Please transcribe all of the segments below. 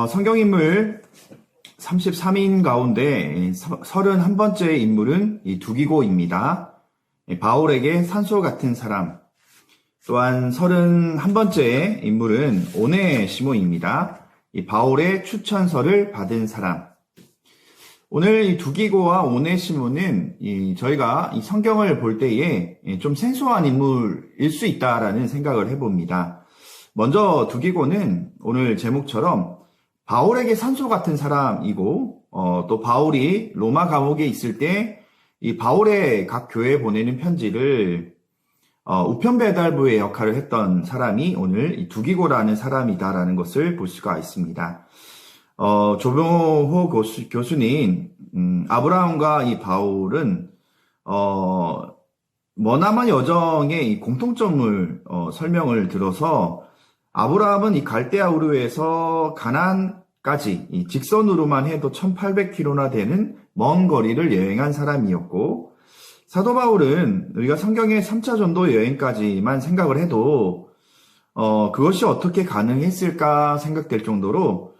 성경인물 33인 가운데 31번째 인물은 이 두기고입니다. 바울에게 산소 같은 사람. 또한 31번째 인물은 오네시모입니다. 이 바울의 추천서를 받은 사람. 오늘 이 두기고와 오네시모는 저희가 이 성경을 볼 때에 좀 생소한 인물일 수 있다라는 생각을 해봅니다. 먼저 두기고는 오늘 제목처럼 바울에게 산소 같은 사람이고, 또 바울이 로마 감옥에 있을 때 이 바울의 각 교회에 보내는 편지를 우편 배달부의 역할을 했던 사람이 오늘 이 두기고라는 사람이다라는 것을 볼 수가 있습니다. 조병호 교수님, 아브라함과 이 바울은 머나먼 여정의 이 공통점을 설명을 들어서 아브라함은 이 갈대아 우르에서 가나안까지 이 직선으로만 해도 1800km나 되는 먼 거리를 여행한 사람이었고, 사도 바울은 우리가 성경의 3차 전도 여행까지만 생각을 해도 그것이 어떻게 가능했을까 생각될 정도로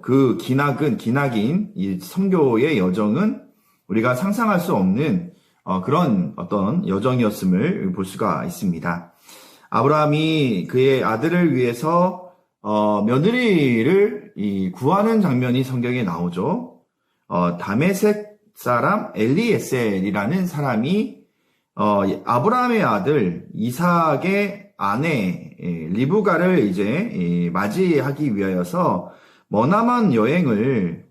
그 기나긴 이 선교의 여정은 우리가 상상할 수 없는 그런 어떤 여정이었음을 볼 수가 있습니다. 아브라함이 그의 아들을 위해서 며느리를 구하는 장면이 성경에 나오죠. 다메섹 사람 엘리에셀이라는 사람이 아브라함의 아들 이삭의 아내 리브가를 이제 맞이하기 위하여서 머나먼 여행을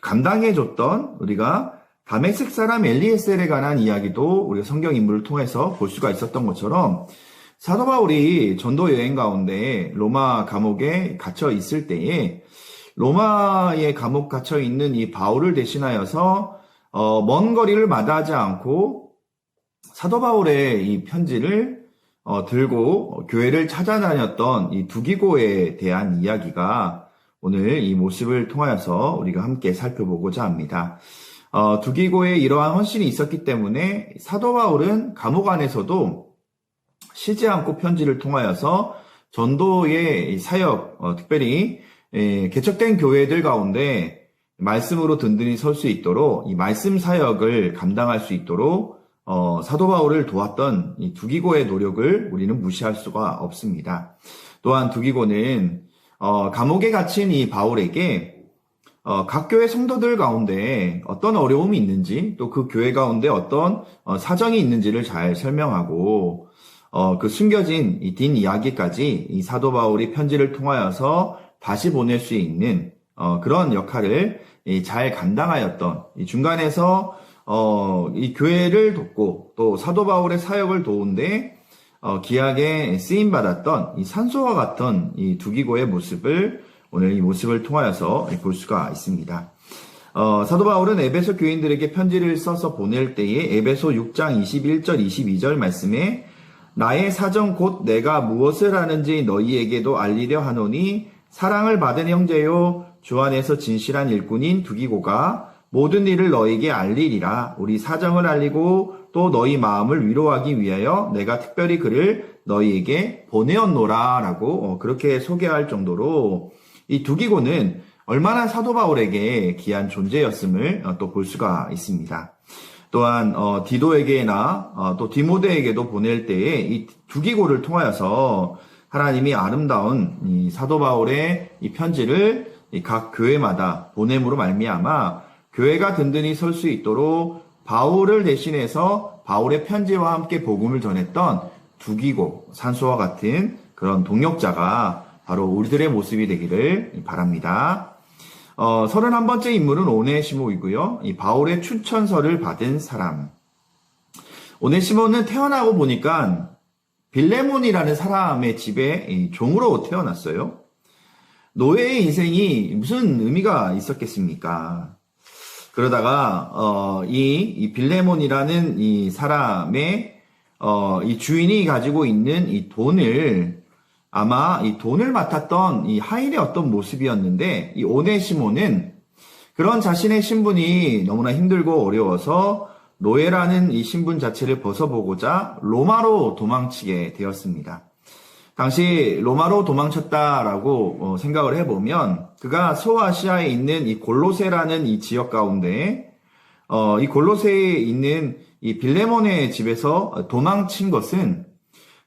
감당해줬던 우리가 다메섹 사람 엘리에셀에 관한 이야기도 우리가 성경 인물을 통해서 볼 수가 있었던 것처럼, 사도 바울이 전도 여행 가운데 로마 감옥에 갇혀 있을 때에 로마의 감옥 갇혀 있는 이 바울을 대신하여서 먼 거리를 마다하지 않고 사도 바울의 이 편지를 들고 교회를 찾아다녔던 이 두기고에 대한 이야기가 오늘 이 모습을 통하여서 우리가 함께 살펴보고자 합니다. 두기고에 이러한 헌신이 있었기 때문에 사도 바울은 감옥 안에서도 쉬지 않고 편지를 통하여서 전도의 사역, 특별히 개척된 교회들 가운데 말씀으로 든든히 설 수 있도록 이 말씀 사역을 감당할 수 있도록 사도 바울을 도왔던 이 두기고의 노력을 우리는 무시할 수가 없습니다. 또한 두기고는 감옥에 갇힌 이 바울에게 각 교회 성도들 가운데 어떤 어려움이 있는지, 또 그 교회 가운데 어떤 사정이 있는지를 잘 설명하고 그 숨겨진 이 뒷 이야기까지 이 사도 바울이 편지를 통하여서 다시 보낼 수 있는 그런 역할을 잘 감당하였던, 이 중간에서 이 교회를 돕고 또 사도 바울의 사역을 도운데 귀하게 쓰임 받았던 이 산소와 같은 이 두기고의 모습을 오늘 이 모습을 통하여서 볼 수가 있습니다. 사도 바울은 에베소 교인들에게 편지를 써서 보낼 때에 에베소 6장 21절 22절 말씀에 나의 사정 곧 내가 무엇을 하는지 너희에게도 알리려 하노니 사랑을 받은 형제요 주 안에서 진실한 일꾼인 두기고가 모든 일을 너희에게 알리리라. 우리 사정을 알리고 또 너희 마음을 위로하기 위하여 내가 특별히 그를 너희에게 보내었노라 라고 그렇게 소개할 정도로 이 두기고는 얼마나 사도 바울에게 귀한 존재였음을 또 볼 수가 있습니다. 또한 디도에게나 또 디모데에게도 보낼 때에 이 두기고를 통하여서 하나님이 아름다운 이 사도 바울의 이 편지를 각 교회마다 보냄으로 말미암아 교회가 든든히 설 수 있도록 바울을 대신해서 바울의 편지와 함께 복음을 전했던 두기고, 산소와 같은 그런 동역자가 바로 우리들의 모습이 되기를 바랍니다. 31번째 인물은 오네시모이고요. 이 바울의 추천서를 받은 사람. 오네시모는 태어나고 보니까 빌레몬이라는 사람의 집에 종으로 태어났어요. 노예의 인생이 무슨 의미가 있었겠습니까? 그러다가 이 빌레몬이라는 이 사람의 이 주인이 가지고 있는 이 돈을, 아마 이 돈을 맡았던 이 하인의 어떤 모습이었는데, 이 오네시모는 그런 자신의 신분이 너무나 힘들고 어려워서 노예라는 이 신분 자체를 벗어보고자 로마로 도망치게 되었습니다. 당시 로마로 도망쳤다라고 생각을 해보면 그가 소아시아에 있는 이 골로세라는 이 지역 가운데 이 골로세에 있는 이 빌레몬의 집에서 도망친 것은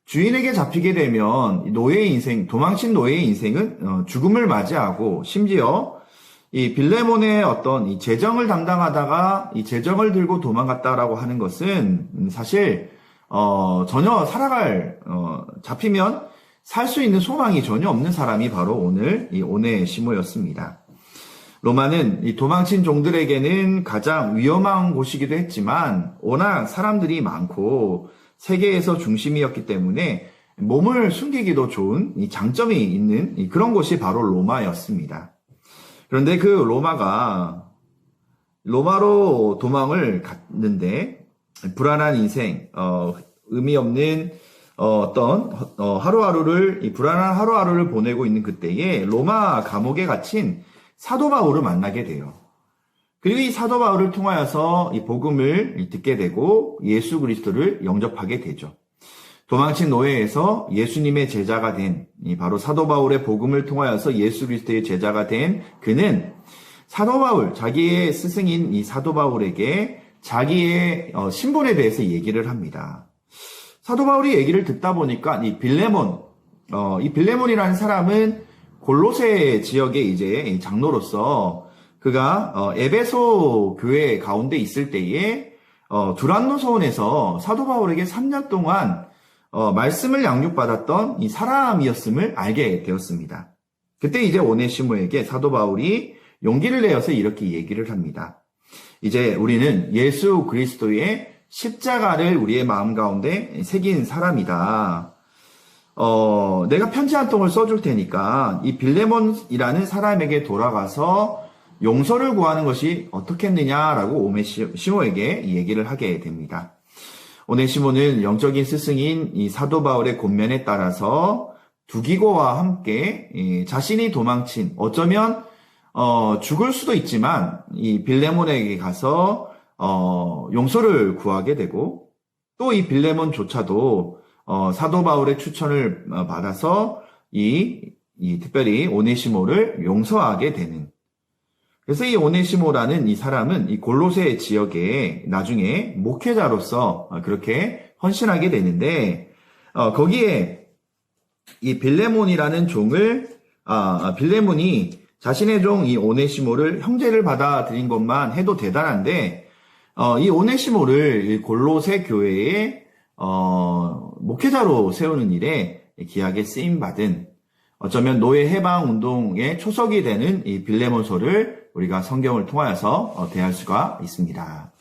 주인에게 잡히게 되면 노예의 인생, 도망친 노예의 인생은 죽음을 맞이하고 심지어 이 빌레몬의 어떤 이 재정을 담당하다가 이 재정을 들고 도망갔다라고 하는 것은 사실 전혀 잡히면 살 수 있는 소망이 전혀 없는 사람이 바로 오늘 이 오네시모였습니다. 로마는 이 도망친 종들에게는 가장 위험한 곳이기도 했지만 워낙 사람들이 많고 세계에서 중심이었기 때문에 몸을 숨기기도 좋은 이 장점이 있는 그런 곳이 바로 로마였습니다. 그런데 그 로마로 도망을 갔는데 불안한 인생, 의미 없는 불안한 하루하루를 보내고 있는 그때에 로마 감옥에 갇힌 사도 바울을 만나게 돼요. 그리고 이 사도 바울을 통하여서 이 복음을 듣게 되고 예수 그리스도를 영접하게 되죠. 도망친 노예에서 예수님의 제자가 된 바로 사도 바울의 복음을 통하여서 예수 그리스도의 제자가 된 그는 사도 바울, 자기의 스승인 이 사도 바울에게 자기의 신분에 대해서 얘기를 합니다. 사도 바울이 얘기를 듣다 보니까 이 빌레몬이라는 사람은 골로새 지역의 이제 장로로서 그가 에베소 교회 가운데 있을 때에 두란노 소원에서 사도 바울에게 3년 동안 말씀을 양육받았던 이 사람이었음을 알게 되었습니다. 그때 이제 오네시모에게 사도 바울이 용기를 내어서 이렇게 얘기를 합니다. 이제 우리는 예수 그리스도의 십자가를 우리의 마음 가운데 새긴 사람이다. 내가 편지 한 통을 써줄 테니까 이 빌레몬이라는 사람에게 돌아가서 용서를 구하는 것이 어떻겠느냐라고 오네시모에게 얘기를 하게 됩니다. 오네시모는 영적인 스승인 이 사도 바울의 권면에 따라서 두기고와 함께 자신이 도망친 어쩌면 죽을 수도 있지만 이 빌레몬에게 가서 용서를 구하게 되고 또 이 빌레몬조차도 사도 바울의 추천을 받아서 특별히 오네시모를 용서하게 되는. 그래서 이 오네시모라는 이 사람은 이 골로새 지역에 나중에 목회자로서 그렇게 헌신하게 되는데 거기에 이 빌레몬이라는 빌레몬이 자신의 종 이 오네시모를 형제를 받아들인 것만 해도 대단한데 이 오네시모를 골로새 교회에 목회자로 세우는 일에 귀하게 쓰임받은 어쩌면 노예 해방 운동의 초석이 되는 이 빌레몬서를 우리가 성경을 통하여서 대할 수가 있습니다.